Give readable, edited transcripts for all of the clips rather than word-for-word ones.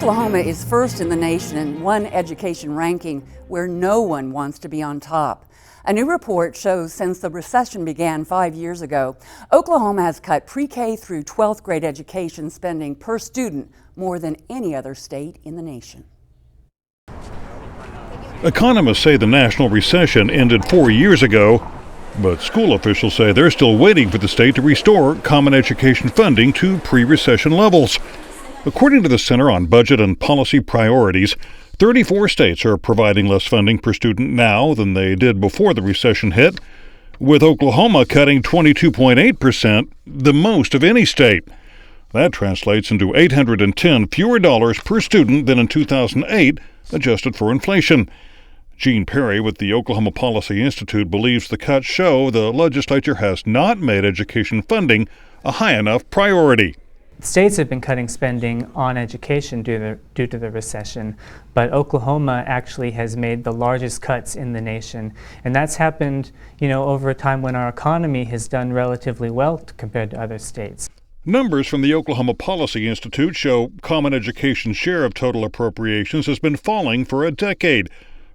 Oklahoma is first in the nation in one education ranking where no one wants to be on top. A new report shows since the recession began 5 years ago, Oklahoma has cut pre-K through 12th grade education spending per student more than any other state in the nation. Economists say the national recession ended 4 years ago, but school officials say they're still waiting for the state to restore common education funding to pre-recession levels. According to the Center on Budget and Policy Priorities, 34 states are providing less funding per student now than they did before the recession hit, with Oklahoma cutting 22.8%, the most of any state. That translates into $810 fewer dollars per student than in 2008, adjusted for inflation. Gene Perry with the Oklahoma Policy Institute believes the cuts show the legislature has not made education funding a high enough priority. States have been cutting spending on education due to the recession, but Oklahoma actually has made the largest cuts in the nation. And that's happened, over a time when our economy has done relatively well compared to other states. Numbers from the Oklahoma Policy Institute show common education's share of total appropriations has been falling for a decade,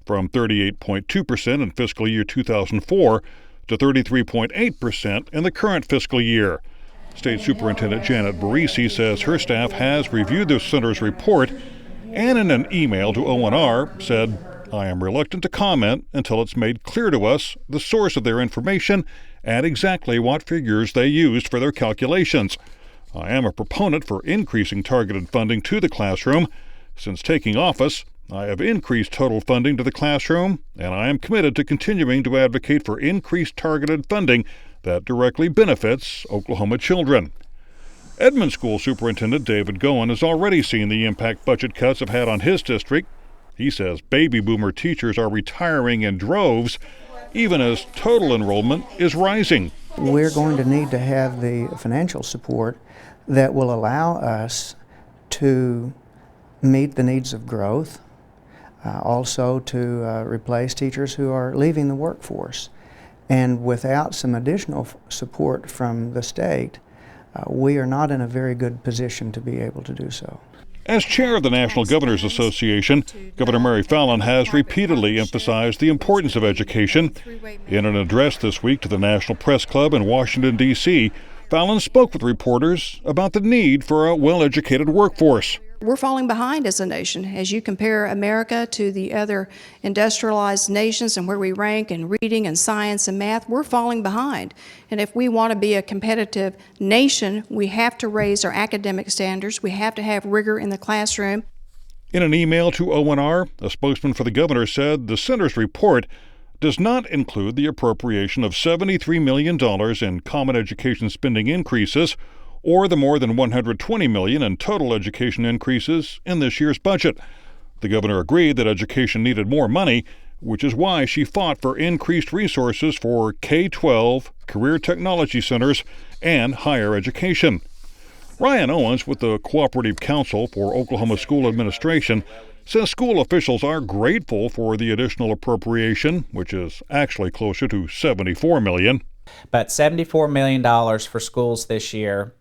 from 38.2% in fiscal year 2004 to 33.8% in the current fiscal year. State Superintendent Janet Barisi says her staff has reviewed the center's report and in an email to ONR said, "I am reluctant to comment until it's made clear to us the source of their information and exactly what figures they used for their calculations. I am a proponent for increasing targeted funding to the classroom. Since taking office, I have increased total funding to the classroom, and I am committed to continuing to advocate for increased targeted funding that directly benefits Oklahoma children." Edmond School Superintendent David Goen has already seen the impact budget cuts have had on his district. He says baby boomer teachers are retiring in droves, even as total enrollment is rising. We're going to need to have the financial support that will allow us to meet the needs of growth, also to replace teachers who are leaving the workforce. And without some additional support from the state, we are not in a very good position to be able to do so. As chair of the National Governors Association, Governor Mary Fallin has repeatedly emphasized the importance of education. In an address this week to the National Press Club in Washington, D.C., Fallin spoke with reporters about the need for a well-educated workforce. We're falling behind as a nation. As you compare America to the other industrialized nations and where we rank in reading and science and math, we're falling behind. And if we want to be a competitive nation, we have to raise our academic standards. We have to have rigor in the classroom. In an email to ONR, a spokesman for the governor said the center's report does not include the appropriation of $73 million in common education spending increases or the more than $120 million in total education increases in this year's budget. The governor agreed that education needed more money, which is why she fought for increased resources for K-12, career technology centers, and higher education. Ryan Owens with the Cooperative Council for Oklahoma School Administration says school officials are grateful for the additional appropriation, which is actually closer to $74 million. But $74 million for schools this year.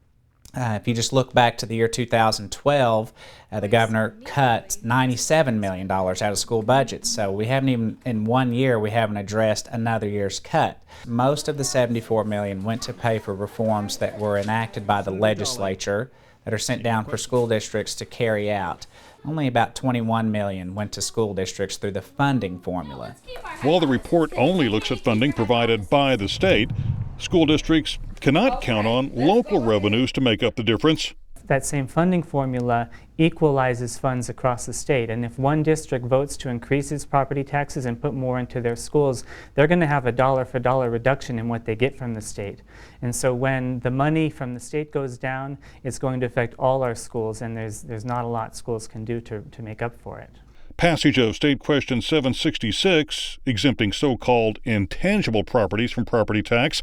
If you just look back to the year 2012, the governor cut $97 million out of school budgets. So we haven't even, in 1 year, we haven't addressed another year's cut. Most of the $74 million went to pay for reforms that were enacted by the legislature that are sent down for school districts to carry out. Only about $21 million went to school districts through the funding formula. While the report only looks at funding provided by the state, school districts cannot count on local revenues to make up the difference. That same funding formula equalizes funds across the state, and if one district votes to increase its property taxes and put more into their schools, they're going to have a dollar-for-dollar reduction in what they get from the state. And so when the money from the state goes down, it's going to affect all our schools, and there's not a lot schools can do to make up for it. Passage of State Question 766, exempting so-called intangible properties from property tax,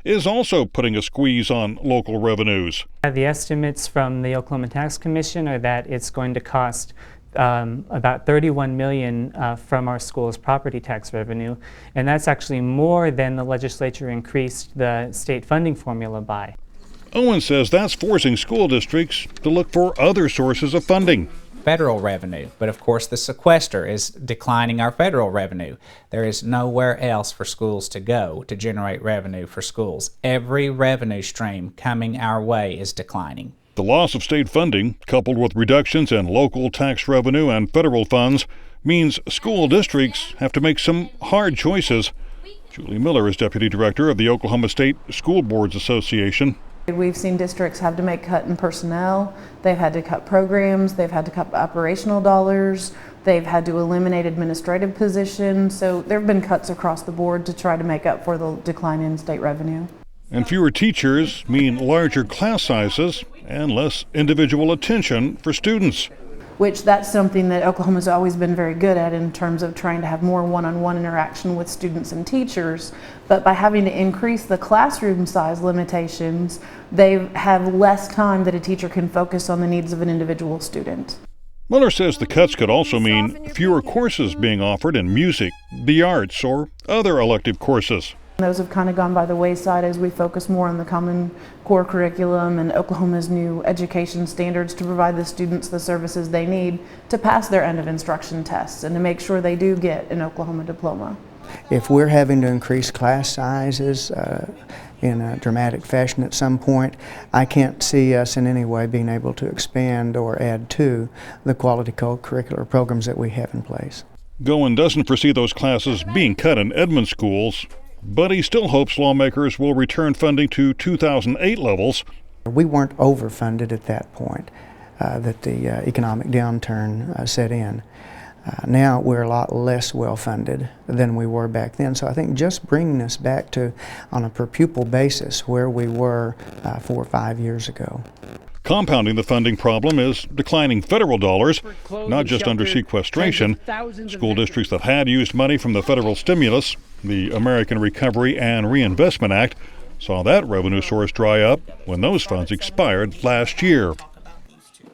is also putting a squeeze on local revenues. The estimates from the Oklahoma Tax Commission are that it's going to cost about $31 million from our school's property tax revenue, and that's actually more than the legislature increased the state funding formula by. Owen says that's forcing school districts to look for other sources of funding. federal revenue. But of course, the sequester is declining our federal revenue. There is nowhere else for schools to go to generate revenue for schools. Every revenue stream coming our way is declining. The loss of state funding, coupled with reductions in local tax revenue and federal funds, means school districts have to make some hard choices. Julie Miller is Deputy Director of the Oklahoma State School Boards Association. We've seen districts have to make cut in personnel, they've had to cut programs, they've had to cut operational dollars, they've had to eliminate administrative positions, so there have been cuts across the board to try to make up for the decline in state revenue. And fewer teachers mean larger class sizes and less individual attention for students. Which that's something that Oklahoma's always been very good at in terms of trying to have more one-on-one interaction with students and teachers. But by having to increase the classroom size limitations, they have less time that a teacher can focus on the needs of an individual student. Miller says the cuts could also mean fewer courses being offered in music, the arts, or other elective courses. Those have kind of gone by the wayside as we focus more on the Common Core curriculum and Oklahoma's new education standards to provide the students the services they need to pass their end of instruction tests and to make sure they do get an Oklahoma diploma. If we're having to increase class sizes in a dramatic fashion at some point, I can't see us in any way being able to expand or add to the quality co-curricular programs that we have in place. Goen doesn't foresee those classes being cut in Edmond schools, but he still hopes lawmakers will return funding to 2008 levels. We weren't overfunded at that point that the economic downturn set in. Now we're a lot less well funded than we were back then. So I think just bringing us back to, on a per pupil basis, where we were 4 or 5 years ago. Compounding the funding problem is declining federal dollars, not just under sequestration. School districts that had used money from the federal stimulus, the American Recovery and Reinvestment Act, saw that revenue source dry up when those funds expired last year.